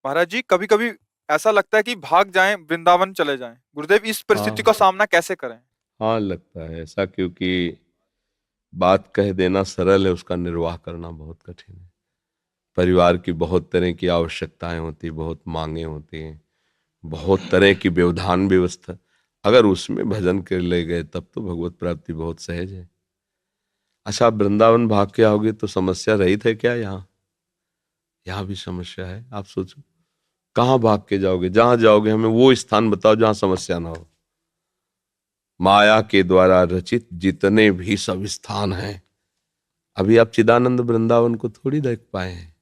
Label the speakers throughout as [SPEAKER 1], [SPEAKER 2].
[SPEAKER 1] महाराज जी, कभी कभी ऐसा लगता है कि भाग जाएं, वृंदावन चले जाएं। गुरुदेव, इस परिस्थिति
[SPEAKER 2] हाँ।
[SPEAKER 1] का सामना कैसे करें?
[SPEAKER 2] हाँ, लगता है ऐसा, क्योंकि बात कह देना सरल है, उसका निर्वाह करना बहुत कठिन है। परिवार की बहुत तरह की आवश्यकताएं होती, बहुत मांगे होती हैं, बहुत तरह की व्यवधान व्यवस्था। अगर उसमें भजन कर ले गए तब तो भगवत प्राप्ति बहुत सहज है। अच्छा, आप वृंदावन भाग के आओगे तो समस्या रहित है क्या? यहाँ यहाँ भी समस्या है। आप सोचो, कहाँ भाग के जाओगे? जहां जाओगे हमें वो स्थान बताओ जहां समस्या ना हो। माया के द्वारा रचित जितने भी सब स्थान हैं, अभी आप चिदानंद वृंदावन को थोड़ी देख पाए हैं।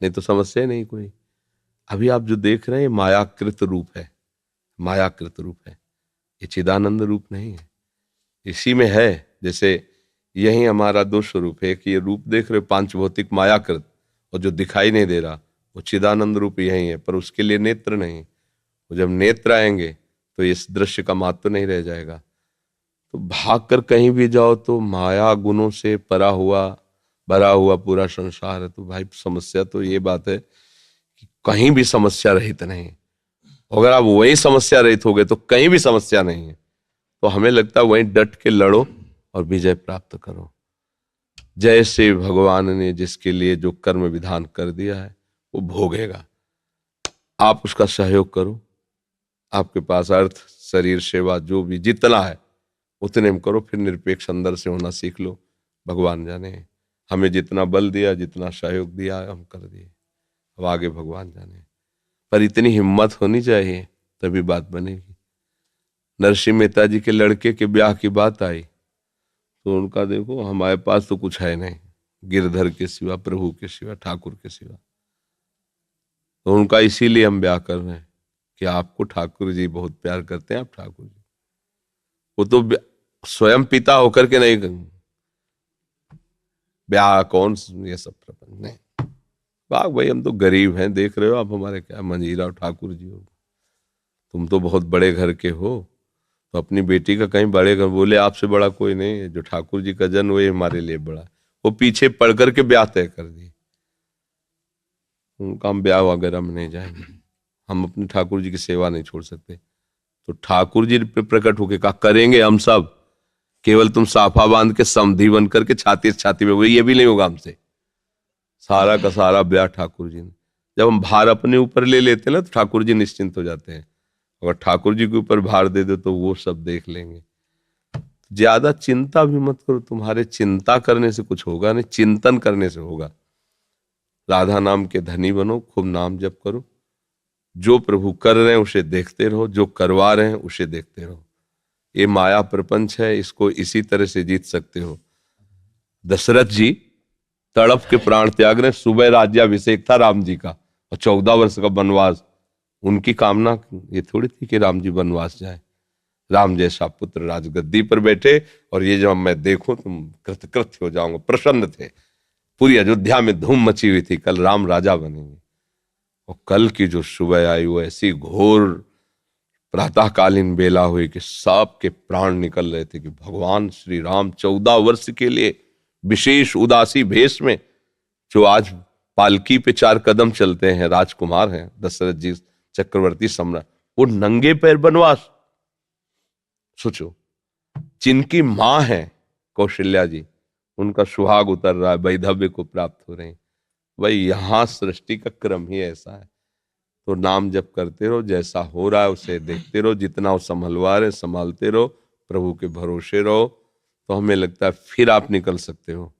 [SPEAKER 2] नहीं तो समस्या ही नहीं कोई। अभी आप जो देख रहे हैं ये मायाकृत रूप है। मायाकृत रूप है, ये चिदानंद रूप नहीं है। इसी में है, जैसे यही हमारा दो स्वरूप है कि ये रूप देख रहे हो पांच भौतिक मायाकृत, और जो दिखाई नहीं दे रहा वो चिदानंद रूप यही है, पर उसके लिए नेत्र नहीं। वो जब नेत्र आएंगे तो इस दृश्य का महत्व नहीं रह जाएगा। तो भाग कर कहीं भी जाओ तो माया गुणों से परा हुआ भरा हुआ पूरा संसार है। तो भाई समस्या तो ये बात है कि कहीं भी समस्या रहित नहीं। अगर आप वही समस्या रहित हो गए तो कहीं भी समस्या नहीं है। तो हमें लगता है वहीं डट के लड़ो और विजय प्राप्त करो। जैसे भगवान ने जिसके लिए जो कर्म विधान कर दिया है वो भोगेगा। आप उसका सहयोग करो। आपके पास अर्थ, शरीर, सेवा जो भी जितना है उतने में करो, फिर निरपेक्ष अंदर से होना सीख लो। भगवान जाने हमें जितना बल दिया, जितना सहयोग दिया हम कर दिए। अब आगे भगवान जाने, पर इतनी हिम्मत होनी चाहिए तभी बात बनेगी। नरसिंह मेहता जी के लड़के के ब्याह की बात आई तो उनका देखो, हमारे पास तो कुछ है नहीं गिरधर के सिवा, प्रभु के सिवा, ठाकुर के सिवा। तो उनका इसीलिए हम ब्याह कर रहे हैं कि आपको ठाकुर जी बहुत प्यार करते हैं। आप ठाकुर जी, वो तो स्वयं पिता होकर के नहीं ब्याह कौन ये सब प्रपंच नहीं। वाह भाई, हम तो गरीब हैं, देख रहे हो आप हमारे क्या मंजीरा और ठाकुर जी हो। तुम तो बहुत बड़े घर के हो, तो अपनी बेटी का कहीं बड़े घर, बोले आपसे बड़ा कोई नहीं है, जो ठाकुर जी का जन्म वही हमारे लिए बड़ा है। वो पीछे पड़ करके ब्याह तय कर दिए। उनका हम ब्याह वगैरह में नहीं जाएंगे। हम अपने ठाकुर जी की सेवा नहीं छोड़ सकते। तो ठाकुर जी पे प्रकट होके कहा करेंगे हम सब, केवल तुम साफा बांध के समधी बन करके छाती से छाती में, ये भी नहीं होगा हमसे। सारा का सारा ब्याह ठाकुर जी ने। जब हम भार अपने ऊपर ले लेते हैं ना तो ठाकुर जी निश्चिंत हो जाते हैं। अगर ठाकुर जी के ऊपर भार दे दो तो वो सब देख लेंगे। ज्यादा चिंता भी मत करो, तुम्हारे चिंता करने से कुछ होगा नहीं, चिंतन करने से होगा। राधा नाम के धनी बनो, खूब नाम जप करो। जो प्रभु कर रहे हैं उसे देखते रहो, जो करवा रहे हैं उसे देखते रहो। ये माया प्रपंच है, इसको इसी तरह से जीत सकते हो। दशरथ जी तड़प के प्राण त्याग रहे। सुबह राज्याभिषेक था राम जी का और 14 वर्ष का वनवास। उनकी कामना ये थोड़ी थी कि राम जी वनवास जाए। राम जैसा पुत्र राजगद्दी पर बैठे और ये जब मैं देखूं तुम कृतकृत्य हो जाऊंगा। प्रसन्न थे। पूरी अयोध्या में धूम मची हुई थी, कल राम राजा बनेंगे। और कल की जो सुबह आई वो ऐसी घोर प्रातःकालीन बेला हुई कि सांप के प्राण निकल रहे थे कि भगवान श्री राम 14 वर्ष के लिए विशेष उदासी भेष में, जो आज पालकी पे 4 कदम चलते हैं, राजकुमार हैं दशरथ जी, चक्रवर्ती सम्राट, वो नंगे पैर बनवास। सोचो, जिनकी मां है कौशल्या जी, उनका सुहाग उतर रहा है, वैधव्य को प्राप्त हो रहे हैं। भाई यहां सृष्टि का क्रम ही ऐसा है। तो नाम जप करते रहो, जैसा हो रहा है उसे देखते रहो, जितना वो संभलवा रहे संभालते रहो, प्रभु के भरोसे रहो। तो हमें लगता है फिर आप निकल सकते हो।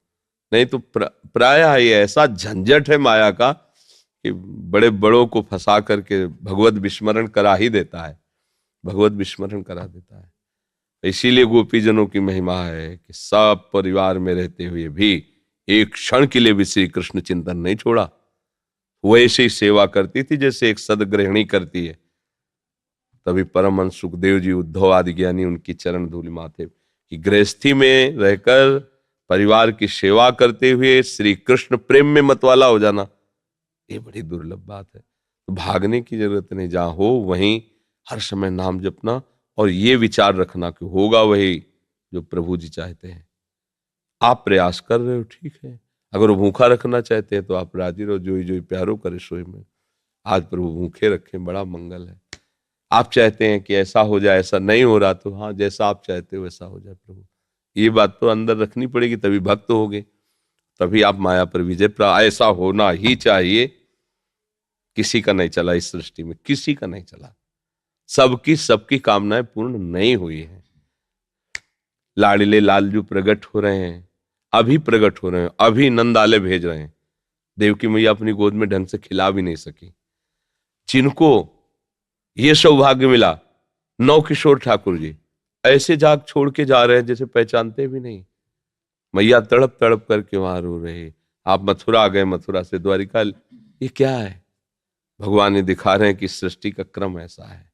[SPEAKER 2] नहीं तो प्रायः ये ऐसा झंझट है माया का कि बड़े बड़ों को फंसा करके भगवत विस्मरण करा ही देता है। भगवत विस्मरण करा देता है। इसीलिए गोपीजनों की महिमा है कि सब परिवार में रहते हुए भी एक क्षण के लिए भी श्री कृष्ण चिंतन नहीं छोड़ा। वैसे ही सेवा करती थी जैसे एक सदगृहिणी करती है। तभी परमहंस सुखदेव जी, उद्धव आदि ज्ञानी उनकी चरण धूलि माथे कि गृहस्थी में रहकर परिवार की सेवा करते हुए श्री कृष्ण प्रेम में मतवाला हो जाना, ये बड़ी दुर्लभ बात है। तो भागने की जरूरत नहीं, जहां हो वहीं हर समय नाम जपना और ये विचार रखना कि होगा वही जो प्रभु जी चाहते हैं। आप प्रयास कर रहे हो, ठीक है। अगर वो भूखा रखना चाहते हैं तो आप राजी रहो, जोई जोई प्यारो करे सोई में। आज प्रभु भूखे रखें, बड़ा मंगल है। आप चाहते हैं कि ऐसा हो जाए, ऐसा नहीं हो रहा, तो हाँ जैसा आप चाहते हो वैसा हो जाए प्रभु, ये बात तो अंदर रखनी पड़ेगी, तभी भक्त होगे, तभी आप माया पर विजय प्राप्त। ऐसा होना ही चाहिए। किसी का नहीं चला इस सृष्टि में, किसी का नहीं चला, सबकी सबकी कामनाएं पूर्ण नहीं हुई है। लाडले लालजू प्रकट हो रहे हैं, अभी प्रकट हो रहे हैं, अभी नंदाले भेज रहे हैं। देवकी मैया अपनी गोद में ढंग से खिला भी नहीं सकी। जिनको ये सौभाग्य मिला, नौ किशोर ठाकुर जी ऐसे जाग छोड़ के जा रहे हैं जैसे पहचानते भी नहीं। मैया तड़प तड़प करके वहां रो रहे। आप मथुरा आ गए, मथुरा से द्वारिका, ये क्या है? भगवान ये दिखा रहे हैं कि सृष्टि का क्रम ऐसा है,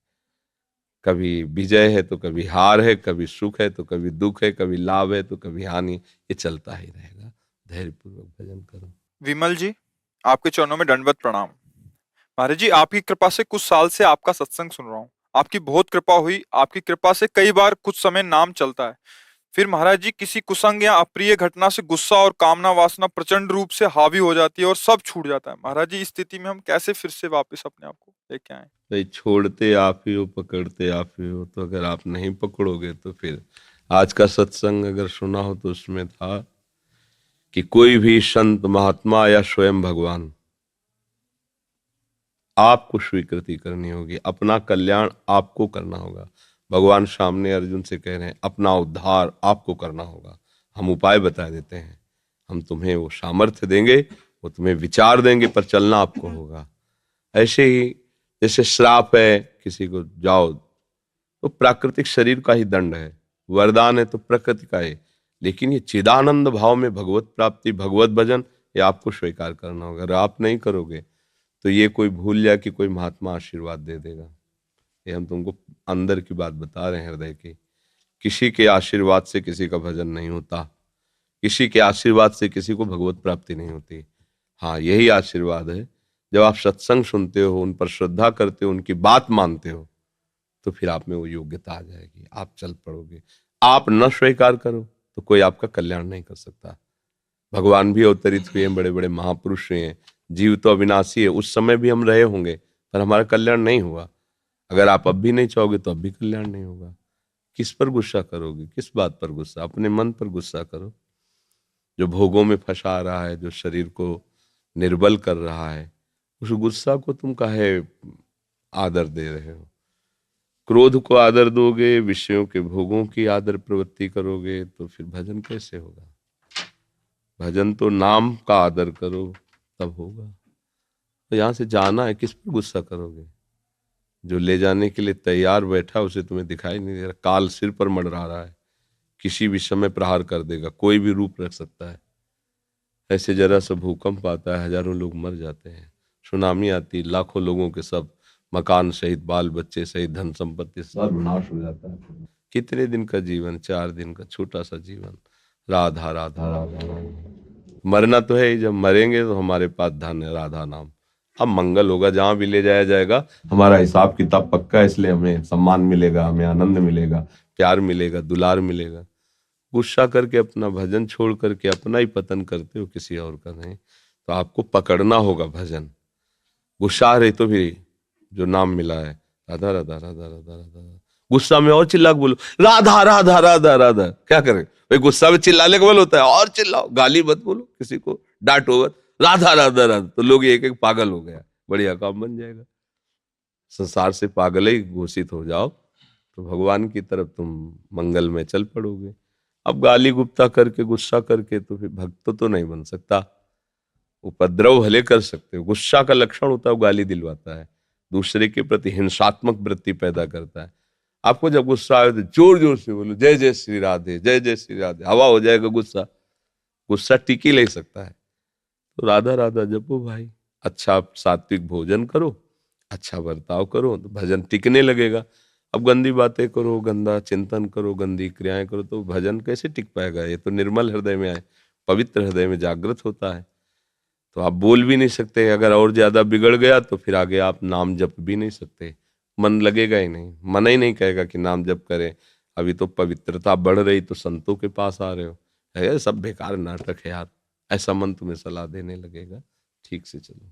[SPEAKER 2] कभी विजय है तो कभी हार है, कभी सुख है तो कभी दुख है, कभी लाभ है तो कभी हानि, ये चलता ही रहेगा। धैर्यपूर्वक भजन करो।
[SPEAKER 1] विमल जी, आपके चरणों में दंडवत प्रणाम। महाराज जी, आपकी कृपा से कुछ साल से आपका सत्संग सुन रहा हूँ। आपकी बहुत कृपा हुई, आपकी कृपा से कई बार कुछ समय नाम चलता है, फिर महाराज जी किसी कुसंग या अप्रिय घटना से गुस्सा और कामना वासना प्रचंड रूप से हावी हो जाती है और सब छूट जाता है। महाराज जी, इस स्थिति में हम कैसे फिर से वापस अपने आप को लेके आए?
[SPEAKER 2] भाई छोड़ते आप ही हो, पकड़ते आप ही हो, तो अगर आप नहीं पकड़ोगे तो फिर आज का सत्संग अगर सुना हो तो उसमें था कि कोई भी संत महात्मा या स्वयं भगवान, आपको स्वीकृति करनी होगी, अपना कल्याण आपको करना होगा। भगवान सामने अर्जुन से कह रहे हैं अपना उद्धार आपको करना होगा। हम उपाय बता देते हैं, हम तुम्हें वो सामर्थ्य देंगे, वो तुम्हें विचार देंगे, पर चलना आपको होगा। ऐसे ही जैसे श्राप है किसी को जाओ, तो प्राकृतिक शरीर का ही दंड है, वरदान है तो प्रकृति का है, लेकिन ये चिदानंद भाव में भगवत प्राप्ति, भगवत भजन, ये आपको स्वीकार करना होगा। अगर आप नहीं करोगे तो ये कोई भूल जाए कि कोई महात्मा आशीर्वाद दे देगा। ये हम तुमको अंदर की बात बता रहे हैं, हृदय की। किसी के आशीर्वाद से किसी का भजन नहीं होता, किसी के आशीर्वाद से किसी को भगवत प्राप्ति नहीं होती। हाँ, यही आशीर्वाद है, जब आप सत्संग सुनते हो, उन पर श्रद्धा करते हो, उनकी बात मानते हो, तो फिर आप में वो योग्यता आ जाएगी, आप चल पड़ोगे। आप न स्वीकार करो तो कोई आपका कल्याण नहीं कर सकता। भगवान भी अवतरित हुए हैं, बड़े बड़े महापुरुष हुए हैं, जीव तो अविनाशी है, उस समय भी हम रहे होंगे, पर हमारा कल्याण नहीं हुआ। अगर आप अब भी नहीं चाहोगे तो अब भी कल्याण नहीं होगा। किस पर गुस्सा करोगे? किस बात पर गुस्सा? अपने मन पर गुस्सा करो, जो भोगों में फंसा रहा है, जो शरीर को निर्बल कर रहा है, उस गुस्सा को तुम काहे आदर दे रहे हो? क्रोध को आदर दोगे, विषयों के भोगों की आदर प्रवृत्ति करोगे, तो फिर भजन कैसे होगा? भजन तो नाम का आदर करो तब होगा। तो यहां से जाना है, किस पर गुस्सा करोगे? जो ले जाने के लिए तैयार बैठा उसे तुम्हें दिखाई नहीं दे रहा, काल सिर पर मंडरा रहा है, किसी भी समय प्रहार कर देगा, कोई भी रूप रख सकता है। ऐसे जरा सा भूकंप आता है, हजारों लोग मर जाते हैं, सुनामी आती, लाखों लोगों के सब मकान सहित, बाल बच्चे सहित, धन संपत्ति सब नाश हो जाता है। कितने दिन का जीवन? 4 दिन का छोटा सा जीवन। राधा राधा राधा राधा, मरना तो है ही, जब मरेंगे तो हमारे पास धन है, राधा नाम। अब मंगल होगा, जहां भी ले जाया जाएगा हमारा हिसाब किताब पक्का है, इसलिए हमें सम्मान मिलेगा, हमें आनंद मिलेगा, प्यार मिलेगा, दुलार मिलेगा। गुस्सा करके अपना भजन छोड़ करके अपना ही पतन करते हो, किसी और का नहीं। तो आपको पकड़ना होगा भजन। गुस्सा रहे तो भी जो नाम मिला है, राधा राधा राधा राधा राधा, गुस्सा में और चिल्ला के बोलो राधा राधा राधा राधा। क्या करें भाई, गुस्सा में चिल्लाने का बल होता है, और चिल्लाओ, गाली मत बोलो, किसी को डांटो मत, राधा राधा राधा, तो लोग एक एक पागल हो गया, बढ़िया काम बन जाएगा। संसार से पागल ही घोषित हो जाओ, तो भगवान की तरफ तुम मंगल में चल पड़ोगे। अब गाली गुप्ता करके, गुस्सा करके तो फिर भक्त तो नहीं बन सकता। उपद्रव भले कर सकते हो, गुस्सा का लक्षण होता है वो गाली दिलवाता है, दूसरे के प्रति हिंसात्मक वृत्ति पैदा करता है। आपको जब गुस्सा आए तो जोर जोर से बोलो जय जय श्री राधे, जय जय श्री राधे, हवा हो जाएगा गुस्सा, गुस्सा टिक ही नहीं सकता है। तो राधा राधा जपो भाई, अच्छा सात्विक भोजन करो, अच्छा बर्ताव करो, तो भजन टिकने लगेगा। अब गंदी बातें करो, गंदा चिंतन करो, गंदी क्रियाएं करो, तो भजन कैसे टिक पाएगा? ये तो निर्मल हृदय में आए, पवित्र हृदय में जागृत होता है। तो आप बोल भी नहीं सकते, अगर और ज्यादा बिगड़ गया तो फिर आगे आप नाम जप भी नहीं सकते, मन लगेगा ही नहीं, मन ही नहीं कहेगा कि नाम जप करें। अभी तो पवित्रता बढ़ रही तो संतों के पास आ रहे हो, है सब बेकार नाटक है यार, ऐसा मन तुम्हें सलाह देने लगेगा। ठीक से चलो।